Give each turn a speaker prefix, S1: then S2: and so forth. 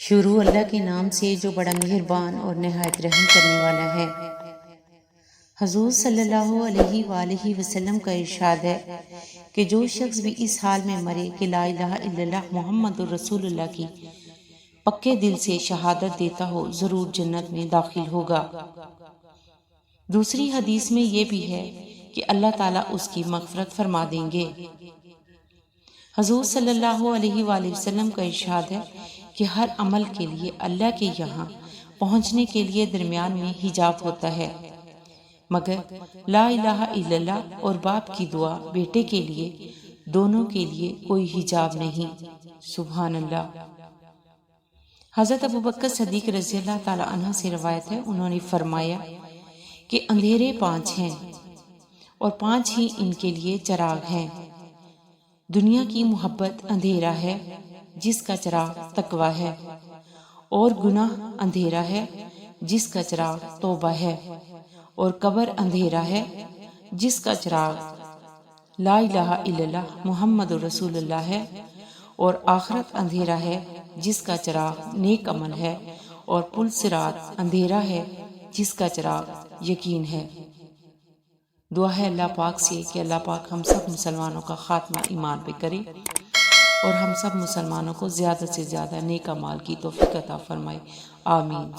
S1: شروع اللہ کے نام سے جو بڑا مہربان اور نہایت رحم کرنے والا ہے۔ حضور صلی اللہ علیہ وآلہ وسلم کا ارشاد ہے کہ جو شخص بھی اس حال میں مرے کہ لا الہ الا اللہ محمد الرسول اللہ کی پکے دل سے شہادت دیتا ہو ضرور جنت میں داخل ہوگا۔ دوسری حدیث میں یہ بھی ہے کہ اللہ تعالیٰ اس کی مغفرت فرما دیں گے۔ حضور صلی اللہ علیہ وآلہ وسلم کا ارشاد ہے کہ ہر عمل کے لیے اللہ کے یہاں پہنچنے کے لیے درمیان میں حجاب ہوتا ہے، مگر لا الہ الا اللہ اور باپ کی دعا بیٹے کے لیے دونوں کے لیے کوئی حجاب نہیں۔ سبحان اللہ۔ حضرت ابوبکر صدیق رضی اللہ تعالی عنہ سے روایت ہے، انہوں نے فرمایا کہ اندھیرے 5 ہیں اور 5 ہی ان کے لیے چراغ ہیں۔ دنیا کی محبت اندھیرا ہے جس کا چراغ تقویٰ ہے، اور گناہ اندھیرا ہے جس کا چراغ توبہ ہے، اور قبر اندھیرا ہے جس کا چراغ لا الہ الا اللہ محمد رسول اللہ ہے، اور آخرت اندھیرا ہے جس کا چراغ نیک عمل ہے، اور پل صراط اندھیرا ہے جس کا چراغ یقین ہے۔ دعا ہے اللہ پاک سے کہ اللہ پاک ہم سب مسلمانوں کا خاتمہ ایمان پہ کرے اور ہم سب مسلمانوں کو زیادہ سے زیادہ نیک اعمال کی توفیق عطا فرمائے، آمین۔